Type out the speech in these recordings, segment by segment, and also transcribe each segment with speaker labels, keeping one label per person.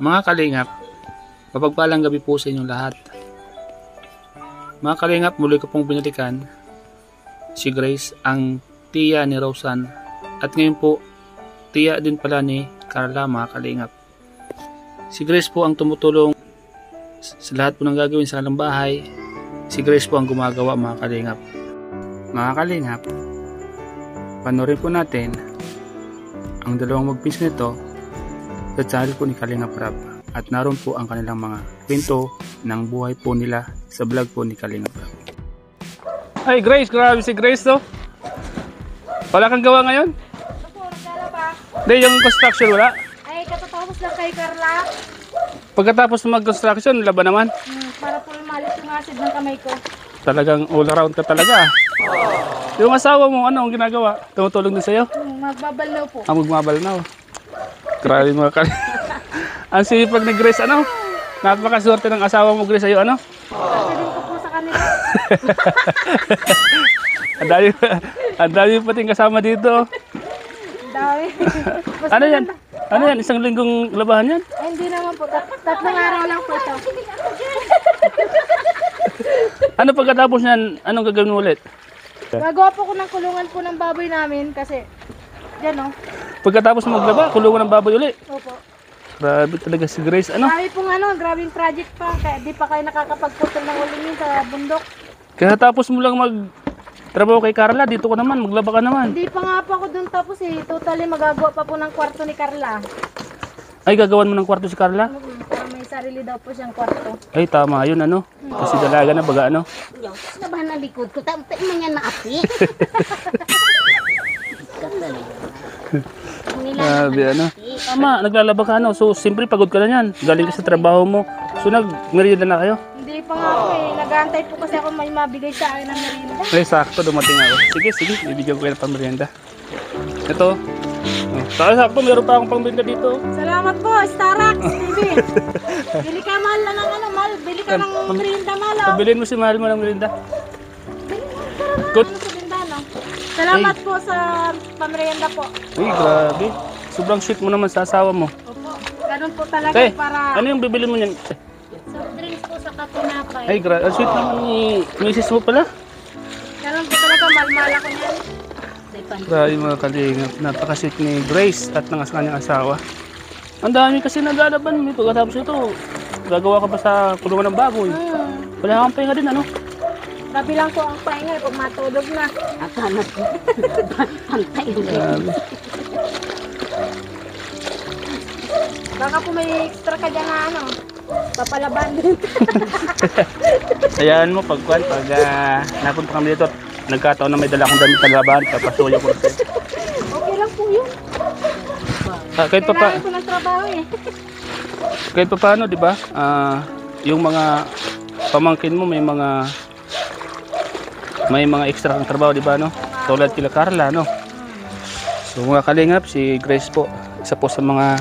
Speaker 1: Mga kalingap, mapagpalang gabi po sa inyong lahat. Mga kalingap, muli ko pong binalikan si Grace, ang tiya ni Rosan. At ngayon po, tiya din pala ni Carla, mga kalingap. Si Grace po ang tumutulong sa lahat po ng gagawin sa kanilang bahay. Si Grace po ang gumagawa, mga kalingap. Mga kalingap, panoorin po natin ang dalawang magpins nito sa channel po ni Kalingap Rab, at naroon po ang kanilang mga kwento ng buhay po nila sa vlog po ni Kalingap Rab. Ay Grace, grabe si Grace to. Wala kang gawa ngayon?
Speaker 2: Ano po, nagdala ba?
Speaker 1: Hindi, yung construction wala.
Speaker 2: Ay, katatapos lang kay Carla.
Speaker 1: Pagkatapos ng mag-construction, laban naman.
Speaker 2: Para po malis yung acid ng kamay ko.
Speaker 1: Talagang all around ka talaga. Yung asawa mo, ano ang ginagawa? Tumutulong din sa'yo?
Speaker 2: Magbabalnaw po.
Speaker 1: Magmabalnaw. Grabe mga kalingap. Ang sipag ni Grace, ano? Napakaswerte ng asawa mo, Grace, sa'yo, ano?
Speaker 2: Kasi din ko po sa kanila.
Speaker 1: Ang dami pating kasama dito.
Speaker 2: Dami.
Speaker 1: Ano yan? Ano yan? Isang linggong labahan yan?
Speaker 2: Ay, hindi naman po. Tatlong araw lang po ito.
Speaker 1: Ano pagkatapos yan? Anong gagawin mo ulit?
Speaker 2: Gagawa po ko ng kulungan po ng baboy namin kasi dyan o.
Speaker 1: Pagkatapos maglaba, kulungan ng baboy ulit.
Speaker 2: Opo.
Speaker 1: Grabe talaga si Grace, ano?
Speaker 2: Grabe pong grabing project pa. Kaya di pa kayo nakakapagputol ng ulingin sa bundok.
Speaker 1: Kaya tapos mo lang magtrabaho kay Carla, dito ko naman, maglaba ka naman.
Speaker 2: Hindi pa nga po ako dun tapos totally magagawa pa po ng kwarto ni Carla.
Speaker 1: Ay, gagawan mo ng kwarto si Carla?
Speaker 2: Para may sarili daw po siyang kwarto.
Speaker 1: Ay, tama yun, ano? Kasi dalaga na baga, ano?
Speaker 3: Nabahan ang likod ko. Tayo man yan maapi.
Speaker 1: Grabe, ano? Tama, naglalaba ka, ano? So, siyempre pagod ka na yan. Galing ka sa trabaho mo. So, nag-merienda na kayo?
Speaker 2: Hindi pa nga po nag-aantay po kasi ako may mabigay sa akin ng merienda.
Speaker 1: Ay, sakto, dumating ako. Sige, bibigyan ko kayo ng pang-merienda. Ito. Sakto, meron pa akong pang-merienda dito.
Speaker 2: Salamat po, Starax TV. Bili ka mahal na ng mahal. Bili ka ng merienda mahal.
Speaker 1: Pabilin mo si mahal mo ng merienda.
Speaker 2: Good. Sa bintana. Salamat po sa pamerienda po.
Speaker 1: Uy, grabe. Sobrang sweet mo naman sa asawa mo.
Speaker 2: Opo. Ganun po talaga para...
Speaker 1: Ano yung bibili mo niyan?
Speaker 3: Soft drinks po sa kapunapay.
Speaker 1: Ay, grabe. Ang sweet naman ni misis mo pala.
Speaker 2: Ganun po talaga, mahal ako niyan.
Speaker 1: Grabe mga kalingap. Napaka-sweet ni Grace at ng kanyang asawa. Ang dami kasi naglalaban. Pagkatapos ito, gagawa ka pa sa kulungan ng baboy. Wala kang pahinga din, ano?
Speaker 2: Grabe lang po ang pahinga pag matulog na.
Speaker 3: At hanap po. Pantay ulit.
Speaker 1: Grabe.
Speaker 2: Baka po may extra ka dyan na papalaban din.
Speaker 1: Ayan mo, pag napunta kami dito, nagkataon na may dala akong damit na laban, papasuyo ko rin.
Speaker 2: Okay lang po yun.
Speaker 1: Kahit pa
Speaker 2: Kailangan ko ng trabaho
Speaker 1: kahit pa paano, di ba? Yung mga pamangkin mo may mga extra kang trabaho, di ba, no? Tulad kila Carla, no? So mga kalingap, si Grace po, isa po sa mga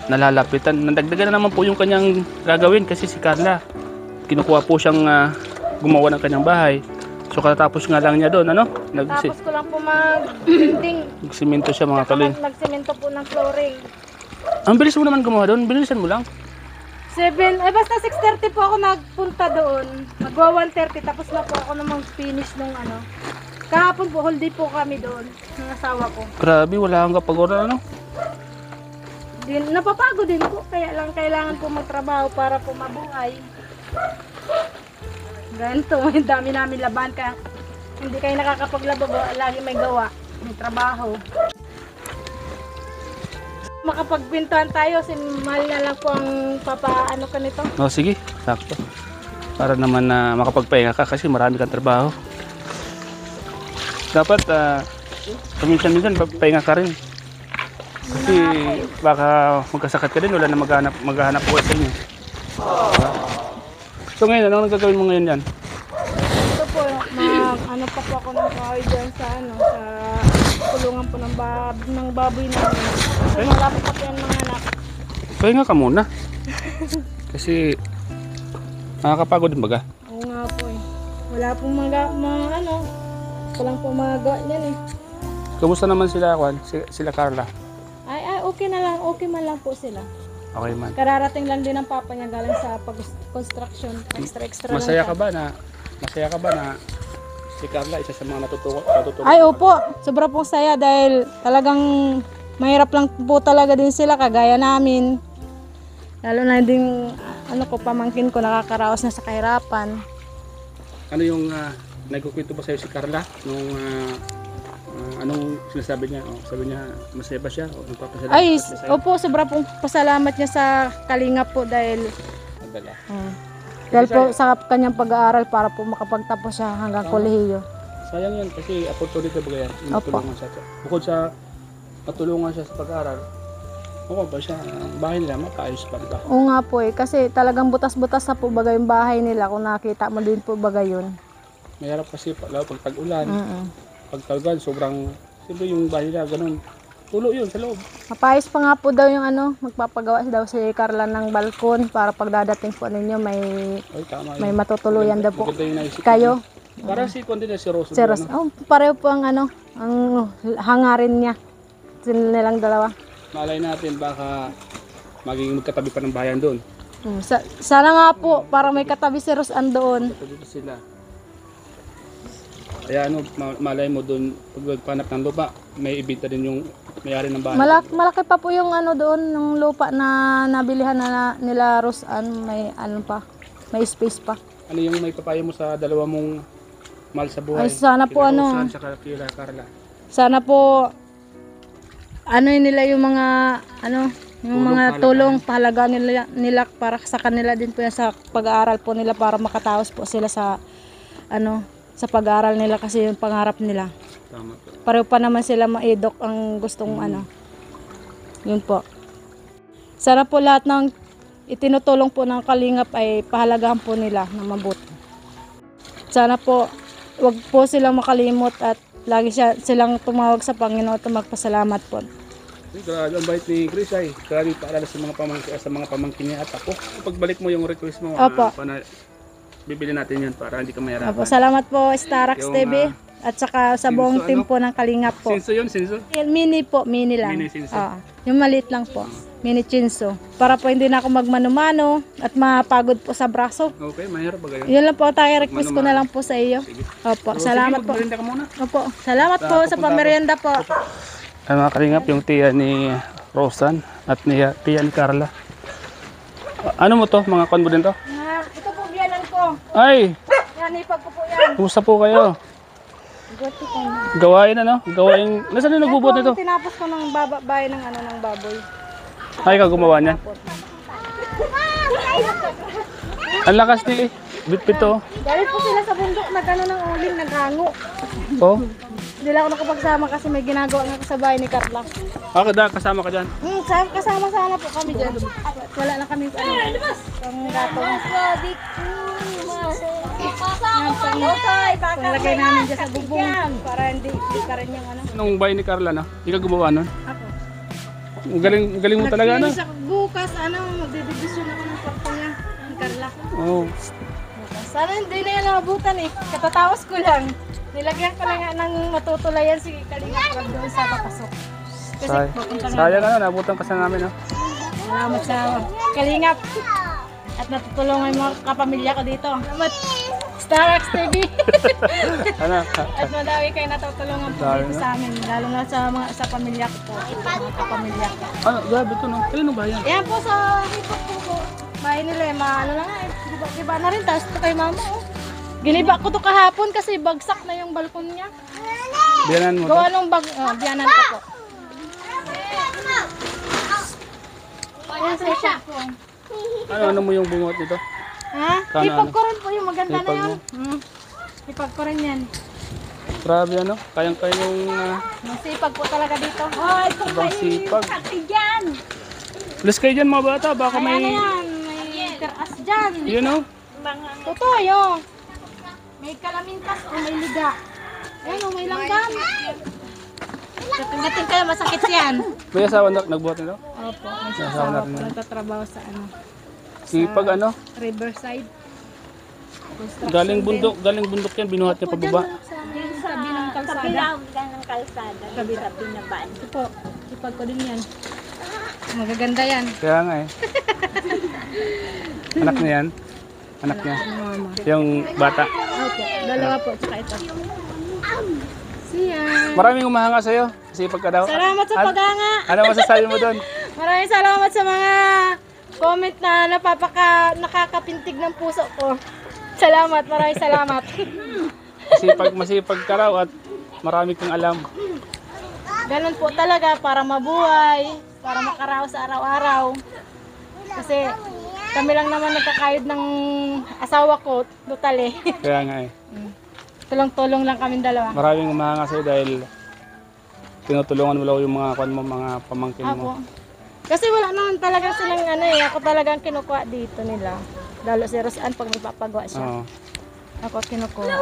Speaker 1: nalalapitan. Nadagdagan na naman po yung kanyang gagawin kasi si Carla, kinukuha po siyang gumawa ng kanyang bahay. So katapos nga lang niya doon, ano?
Speaker 2: Tapos ko lang po mag-building.
Speaker 1: Nagsimento siya, mga kalingap.
Speaker 2: Nagsemento po ng flooring.
Speaker 1: Ang bilis mo naman gumawa doon, bilisan mo lang.
Speaker 2: 7, basta 6:30 po ako nagpunta doon. Magwa 1:30 tapos na po ako namang finish nung Kahapon po, whole day po kami doon ng asawa ko.
Speaker 1: Grabe, wala kang kapagoran, ano?
Speaker 2: Napapagod din po, kaya lang kailangan po magtrabaho para po mabuhay. Ganito, ang dami namin laban kaya hindi kayo nakakapaglaba, lagi may gawa, may trabaho. Makapagpintuan tayo, si Mahal na lang po ang papaano ka nito.
Speaker 1: Oh, sige, sakto. Para naman na makapagpahinga ka kasi marami kang trabaho. Dapat paminsan-minsan pahinga ka rin. Kasi baka magkasakit ka din, wala na maghahanap buhay sa inyo. So ngayon, anong nagagawin mo ngayon yan?
Speaker 2: Ito po, ano pa po ako ng kahoy dyan sa kulungan po ng baboy namin. Kasi wala po pa yan mga anak.
Speaker 1: Pahinga ka muna. Kasi nakakapagod din baga.
Speaker 2: Oo nga po Wala pong walang po magawa yan
Speaker 1: Kamusta naman sila, Juan? Sila Carla?
Speaker 2: Ay, okay na lang. Okay man lang po sila.
Speaker 1: Okay man.
Speaker 2: Kararating lang din ng papa niya galing sa pag-construction. Extra lang
Speaker 1: Masaya
Speaker 2: siya.
Speaker 1: ka ba na si Carla isa sa mga natutuwa?
Speaker 2: Ay, opo. Sobra pong saya dahil talagang mahirap lang po talaga din sila kagaya namin. Lalo na din, pamangkin ko nakakaraos na sa kahirapan.
Speaker 1: Ano yung nagkukwento ba sa'yo si Carla nung anong sinasabi niya? Sabi niya masaya ba siya o nagpapasalamat
Speaker 2: Ay,
Speaker 1: siya sa'yo?
Speaker 2: opo, sobra pong pasalamat niya sa Kalingap po dahil
Speaker 1: Madala.
Speaker 2: dahil po sa kanyang pag-aaral para po makapagtapos siya hanggang kolehiyo.
Speaker 1: Sayang yan kasi opportunity ba yan?
Speaker 2: Opo.
Speaker 1: Matulungan siya. Bukod sa matulungan siya sa pag-aaral, ba siya, ang bahay nila makaayos pa ba?
Speaker 2: Oo nga po kasi talagang butas-butas sa po bagay yung bahay nila kung nakita mo din po bagay yun.
Speaker 1: Mahirap kasi lalo pag tag-ulan,
Speaker 2: Mm-mm.
Speaker 1: pag tag-ulan sobrang, siyempre yung bahay nila ganun, tulo yun sa loob.
Speaker 2: Mapayos pa nga po daw yung magpapagawa daw si Carla ng balkon para pagdadating po ninyo
Speaker 1: Ay, tama
Speaker 2: may
Speaker 1: yun.
Speaker 2: matutuluyan daw po
Speaker 1: Maganda yung naisip
Speaker 2: kayo.
Speaker 1: niya. Parang si Conde na si Rose.
Speaker 2: Si Ros, pareho po ang ang hangarin niya. Sila nilang dalawa.
Speaker 1: Malay natin baka maging magkatabi pa ng bayan doon.
Speaker 2: Sana nga po para may katabi si Ros andoon.
Speaker 1: Katabi pa sila. Kaya malay mo doon, pag magpanap ng lupa, may ibenta din yung may-ari ng bahay.
Speaker 2: Malaki pa po yung doon, ng lupa na nabilihan na nila Ros may may space pa.
Speaker 1: Ano yung may papayo mo sa dalawa mong mahal sa buhay?
Speaker 2: Ay, sana po
Speaker 1: Kila Rosan, tsaka kila Carla.
Speaker 2: Sana po nila yung mga yung
Speaker 1: Tulong,
Speaker 2: mga
Speaker 1: pahalagaan.
Speaker 2: tulong pahalaga nila para sa kanila din po yan sa pag-aaral po nila para makataos po sila sa sa pag-aaral nila kasi yung pangarap nila.
Speaker 1: Tama po.
Speaker 2: Pareho pa naman sila ma-edok ang gustong yun po. Sana po lahat ng itinutulong po ng Kalingap ay pahalagahan po nila ng mabuti. Sana po wag po silang makalimot at lagi silang tumawag sa Panginoon at magpasalamat po.
Speaker 1: Ay, grabe ang bait ni Chris ay. Grabe paalala sa mga pamangkin niya at ako. Pagbalik mo yung request mo,
Speaker 2: Opo.
Speaker 1: bibili natin yan para hindi ka mahirapan.
Speaker 2: Opo, salamat po Starax
Speaker 1: Yung,
Speaker 2: TV at saka sa buong
Speaker 1: Sinso,
Speaker 2: team po ng Kalingap po.
Speaker 1: Sinso yun, Sinso?
Speaker 2: Mini po, mini lang.
Speaker 1: Mini Sinso.
Speaker 2: Oo, yung maliit lang po. Mini Chinso. Para po hindi na ako magmano-mano at mapagod po sa braso.
Speaker 1: Okay, mahirap ba ganyan?
Speaker 2: Yun lang po tayo request ko na lang po sa iyo.
Speaker 1: Sige.
Speaker 2: Opo,
Speaker 1: So,
Speaker 2: salamat
Speaker 1: sige,
Speaker 2: po.
Speaker 1: magmerienda ka muna.
Speaker 2: Opo, salamat po sa pamerienda po.
Speaker 1: Ay, mga Kalingap, yung tiya ni Rosan at tiya ni Carla. Ano mo to? Mga kon mo din to?
Speaker 2: Ito po biyanan ko.
Speaker 1: Ay!
Speaker 2: Yan, ipag ko po yan.
Speaker 1: Kumusta po kayo?
Speaker 2: Goto ko.
Speaker 1: Gawain Gawain. Nasaan yung nagbubuhat nito?
Speaker 2: Tinapos ko ng babae ng ng baboy.
Speaker 1: Ay, ikaw gumawa niyan. Ang lakas ni Bitbit to.
Speaker 2: Galing po sila sa bundok na gano'n ng uling, naghango.
Speaker 1: Oh.
Speaker 2: Hindi lang ako nakapagsama kasi may ginagawa nga sa bahay ni Carla.
Speaker 1: Kasama ka dyan.
Speaker 2: Kasama-sama po kami dyan. Wala na kami pang gatong. Panglagay namin dyan sa bubong para hindi ka rin yung
Speaker 1: Nung bahay ni Carla, no? Ikaw gumawa nun?
Speaker 2: Ako.
Speaker 1: Ang galing mo talaga, no?
Speaker 2: Nagpinis ako bukas, magdidibisyon ako ng kwarto niya, ni Carla.
Speaker 1: Oh.
Speaker 2: Sana hindi na yan nabutan eh. Katataos ko lang. Nilagyan ko lang nga ng matutulayan si Kalingap Rob doon sa papasok. Kasi pupunta nga.
Speaker 1: Sayang nabutan ka sa namin, no?
Speaker 2: Salamat sa Kalingap. At natutulungan yung mga kapamilya ko dito. Salamat. Starax TV.
Speaker 1: Ano?
Speaker 2: At madami kayo natutulungan po
Speaker 1: Dami
Speaker 2: dito
Speaker 1: na.
Speaker 2: sa amin. Lalo na sa pamilya ko po. Mga kapamilya ko.
Speaker 1: Ano? Grabe to, no? Kailan ba yan?
Speaker 2: Yan po sa hipot po. Bahay nila eh, lang nga eh. Diba na rin, tapos ito kay mama oh. Giniba ko to kahapon kasi bagsak na yung balkon niya.
Speaker 1: Biyanan mo to?
Speaker 2: Gawa nung biyanan ko po. Ayan sa siya po.
Speaker 1: Ano mo yung bungot nito?
Speaker 2: Ha?
Speaker 1: Kano,
Speaker 2: Ipag ko rin po yung maganda na
Speaker 1: Ipag
Speaker 2: yun.
Speaker 1: mo?
Speaker 2: Ipag ko rin yan.
Speaker 1: Grabe, ano? Kayang-kaya yung
Speaker 2: Masipag po talaga dito. Oh, ito
Speaker 1: ibang sipag.
Speaker 2: dyan.
Speaker 1: Alas kayo dyan, mga bata. Baka
Speaker 2: Ayan na
Speaker 1: may...
Speaker 2: yan. May teras dyan.
Speaker 1: You know?
Speaker 2: Totoo yun. May kalamintas o may liga. Ayan o, may langgam. Katingatin kayo, masakit yan.
Speaker 1: May asawa na nagbuhat nito?
Speaker 2: Opo, may
Speaker 1: Asawa
Speaker 2: sasawa
Speaker 1: natin
Speaker 2: po
Speaker 1: yan.
Speaker 2: nagtatrabaho sa
Speaker 1: Sipag, ano?
Speaker 2: Riverside.
Speaker 1: Galing bundok yan. Binuhat niya pababa.
Speaker 2: Yung sabi ng kalsada.
Speaker 3: ng kalsada.
Speaker 2: Tabi na ban. Ito po, ipag ko din yan. Magaganda yan.
Speaker 1: Kaya nga eh. Anak niya yan? Anak niya?
Speaker 2: Mama.
Speaker 1: Yung bata?
Speaker 2: Opo, dalawa po, tsaka ito. Siya.
Speaker 1: Maraming umahanga sa'yo. Kasi pagka daw.
Speaker 2: Salamat sa paghanga.
Speaker 1: Ano masasabi mo doon?
Speaker 2: Maraming salamat sa mga comment na nakakapintig ng puso ko. Salamat, maraming salamat.
Speaker 1: Masipag ka raw at marami kang alam.
Speaker 2: Ganun po talaga para mabuhay, para makaraos sa araw-araw. Kasi kami lang naman nagkakayod ng asawa ko, total eh.
Speaker 1: Kaya nga eh.
Speaker 2: Tulong-tulong lang kami dalawa.
Speaker 1: Maraming umahanga sa'yo dahil tinutulungan mo lang yung mga mga pamangkin
Speaker 2: Ako.
Speaker 1: mo.
Speaker 2: Kasi wala naman talaga silang ano eh, ako talagang kinukuha dito nila. Lalo si Roseanne pag magpapagawa siya.
Speaker 1: Oo.
Speaker 2: Ako kinukuha.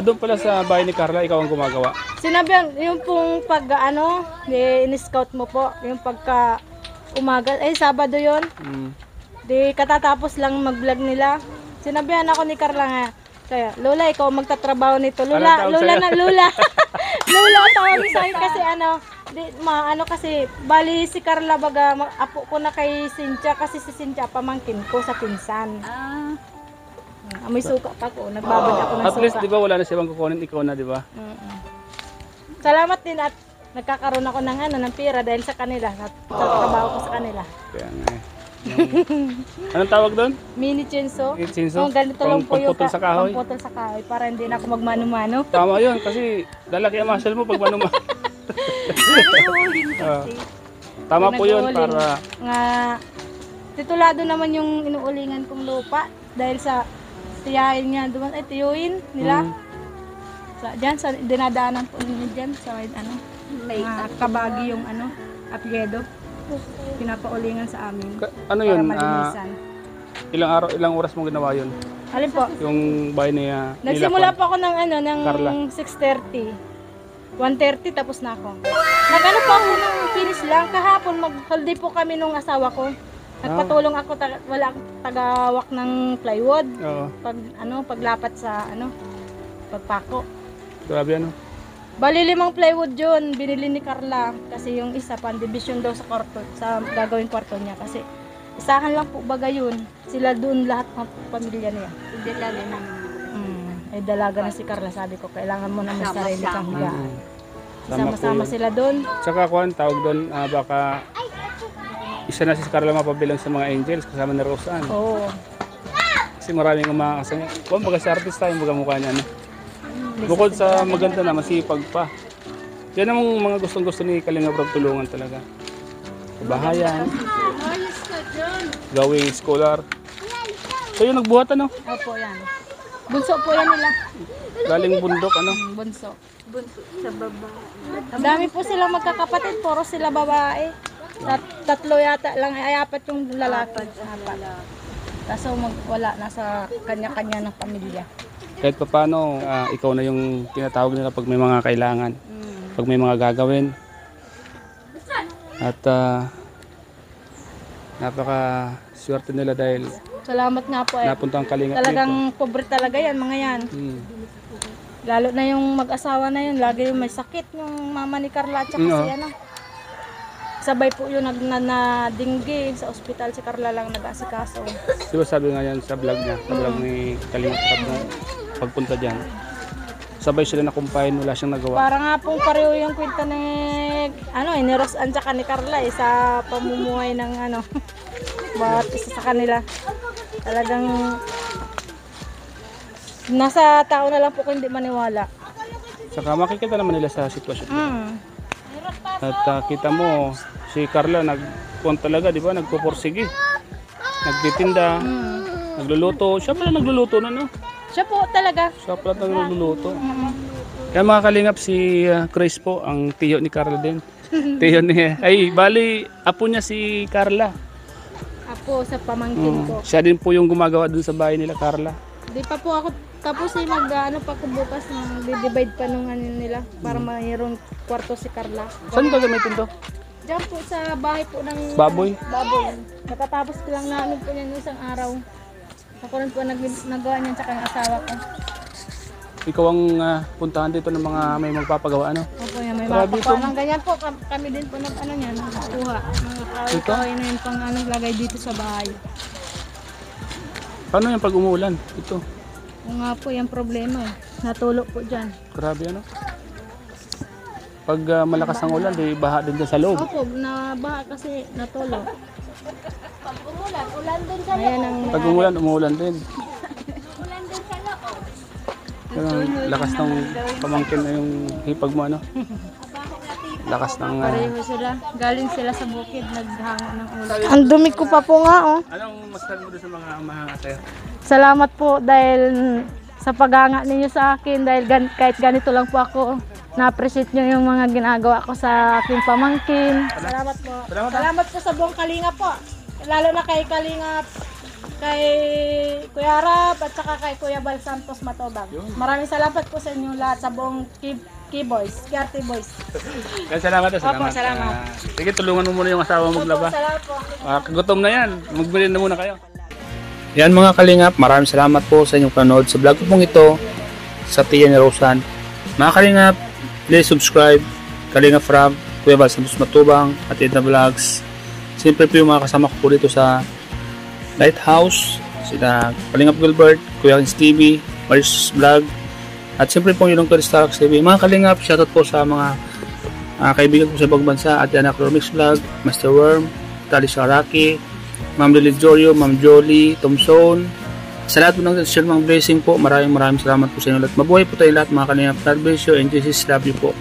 Speaker 1: Doon pala sa bahay ni Carla, ikaw ang gumagawa.
Speaker 2: Sinabihan, yung pong pag ano, in-scout mo po, yung pagka umaga, Sabado yon. Di katatapos lang mag-vlog nila. Sinabihan ako ni Carla nga, kaya, Lola, ikaw magtatrabaho nito. Lola,
Speaker 1: Anong tawag
Speaker 2: Lola
Speaker 1: sa'yo?
Speaker 2: na, Lola. Lola, tawag sa akin kasi kasi, bali si Carla baga, apo ko na kay Cynthia kasi si Cynthia pamangkin ko sa pinsan. May suka pa ko, nagbabad ako ng
Speaker 1: At least,
Speaker 2: suka.
Speaker 1: di ba, wala na siyang kukunin, ikaw na, di ba?
Speaker 2: Salamat din at nagkakaroon ako ng pera dahil sa kanila, at trabaho ko sa kanila.
Speaker 1: Kaya nga eh. Anong tawag doon?
Speaker 2: Mini chinso.
Speaker 1: Chinso?
Speaker 2: Oh, ganito lang po yung
Speaker 1: Pamputol sa kahoy?
Speaker 2: pamputol sa kahoy para hindi na ako magmano-mano.
Speaker 1: Tama yun, kasi lalaki ang muscle mo pag manuma. Tama po yun para
Speaker 2: Nga, titulado naman yung inuulingan kong lupa dahil sa tiyahin nga doon ay tiyuin nila. Sa dinadaanan po ninyo dyan sa kabagi yung apelyido. Pinapaulingan sa amin.
Speaker 1: ano yun?
Speaker 2: Para malinisan.
Speaker 1: Ilang oras mo ginawa yun?
Speaker 2: Alin po?
Speaker 1: Yung bahay niya.
Speaker 2: Nagsimula po ako ng
Speaker 1: Carla.
Speaker 2: 6:30. 1:30 tapos na ako. Nagano po ako ng finish lang kahapon, mag-holiday po kami nung asawa ko. Nagpatulong ako, wala akong tagawak ng plywood.
Speaker 1: Oo.
Speaker 2: Paglapat sa pagpako.
Speaker 1: Grabe ano.
Speaker 2: Bali 5 plywood yun, binili ni Carla kasi yung isa pan division daw sa kwarto, sa gagawing kwarto niya kasi isahan lang po baga yun. Sila doon lahat ng pamilya niya.
Speaker 3: Dalaga naman.
Speaker 2: Ay dalaga na si Carla, sabi ko kailangan mo na may sarili kang higaan.
Speaker 1: Tama
Speaker 2: Sama-sama
Speaker 1: po yun.
Speaker 2: sila doon.
Speaker 1: Tsaka kuhan, tawag doon, baka isa na si Carla mapabilang sa mga angels kasama ni Roseanne.
Speaker 2: Oo.
Speaker 1: Kasi maraming umakasang. Kung baga sa artist tayo, baga mukha niya. Bukod sa maganda na, masipag pa. Yan ang mga gustong-gusto ni Kalinga Prab tulungan talaga. Kabahayan, gawing scholar. So yung nagbuhat ano?
Speaker 2: Opo, yan. Bunso po yan nila.
Speaker 1: Galing bundok ano?
Speaker 2: Bunso.
Speaker 3: Bunso sa baba.
Speaker 2: Ang dami po silang magkakapatid, puro sila babae. Tatlo yata lang, ay 4 yung lalaki. 4. Kaso wala, nasa kanya-kanya ng pamilya.
Speaker 1: Kahit pa paano, ikaw na yung tinatawag nila pag may mga kailangan. Pag may mga gagawin. At napaka swerte nila dahil
Speaker 2: Salamat nga po eh.
Speaker 1: napunta ang Kalinga
Speaker 2: Talagang pobre talaga yan, mga yan. Lalo na yung mag-asawa na yun, lagi yung may sakit yung mama ni Carla at saka si sabay po yun na-dinggi sa ospital, si Carla lang nag-asikaso.
Speaker 1: Diba sabi nga yan sa vlog niya, sa vlog ni Kalinga Prab na pagpunta dyan. Sabay sila nakumpahin, wala siyang nagawa.
Speaker 2: Para nga pong pareho yung kwento ni ni Roseanne tsaka ni Carla sa pamumuhay ng bawat isa sa kanila. Talagang nasa tao na lang po kung hindi maniwala.
Speaker 1: Saka makikita naman nila sa sitwasyon. At kita mo, si Carla talaga, di ba? Nagpupursige. Nagtitinda, nagluluto. Siya pala nagluluto na, no?
Speaker 2: Siya po talaga.
Speaker 1: Siya pala nagluluto. Kaya mga kalingap, si Grace po, ang tiyo ni Carla din. Tiyo niya. Ay, bali, apo niya si Carla.
Speaker 2: Apo sa pamangkin ko.
Speaker 1: Siya din po yung gumagawa dun sa bahay nila, Carla.
Speaker 2: Di pa po ako tapos pa ko bukas ng divide pa nung nila para mayroong kwarto si Carla.
Speaker 1: Saan gagamitin to?
Speaker 2: Diyan po sa bahay po ng
Speaker 1: Baboy?
Speaker 2: Baboy. Nakatapos ko lang namin po niyan isang araw. Ako rin po nagawa niyan sa kanyang asawa ko.
Speaker 1: ikaw ang puntahan dito ng mga may magpapagawa, ano?
Speaker 2: Opo, yan, may
Speaker 1: Grabe
Speaker 2: mapapa
Speaker 1: ito.
Speaker 2: ng ganyan po. Kami din po ano niyan, nakakuha. Mga
Speaker 1: Ito?
Speaker 2: kahoy na yun pang ano, lagay dito sa bahay.
Speaker 1: Paano yung pag umuulan? Ito.
Speaker 2: Kung nga po yung problema eh. Natulo po dyan.
Speaker 1: Grabe, ano? Pag malakas ang ulan, di baha din dyan sa loob.
Speaker 2: Opo, nabaha kasi natulo. Pag umulan, ulan din sa loob.
Speaker 1: Pag umulan, umuulan din. Yung lakas ng pamangkin na yung hipag mo, ano? Lakas ng...
Speaker 2: Pareho sila. Galing sila sa bukid, naghango ng ulan. Ang dumi ko pa po nga oh.
Speaker 1: Anong masasabi mo doon sa mga mahanga sa'yo?
Speaker 2: Salamat po dahil sa paghanga ninyo sa akin. Dahil kahit ganito lang po ako, na-appreciate nyo yung mga ginagawa ko sa aking pamangkin. Salamat po. Salamat po sa buong Kalinga po. Lalo na kay Kalinga, kay Kuya Rab at saka kay Kuya Bal Santos Matobang. Maraming salamat po sa inyo lahat sa buong Key-Boys, Karte Boys.
Speaker 1: Kaya salamat.
Speaker 2: Opo, salamat.
Speaker 1: Sige, tulungan mo muna yung asawa maglaba.
Speaker 2: Salamat po.
Speaker 1: Kagutom na yan. Magbili na muna kayo. Yan mga kalingap, maraming salamat po sa inyong panood sa vlog ko pong ito sa tiya ni Rosan. Mga kalingap, please subscribe. Kalingap Rab, Kuya Bal Santos Matubang at Edna Vlogs. Siyempre po yung mga kasama ko po dito sa Lighthouse, sila Kalingap Gilbert, Kuya Kins TV, Maris Vlog, at siyempre po yung Starks TV. Mga kalingap, shoutout po sa mga kaibigan ko sa ibang bansa, at Anak Romix Vlog, Master Worm, Tali Sharaki, Ma'am Lily Jorio, Ma'am Jolie, Thompson. Sa lahat po ng mga blessing po, maraming salamat po sa inyo lahat. Mabuhay po tayo lahat mga kalingap. God bless you and Jesus love you po.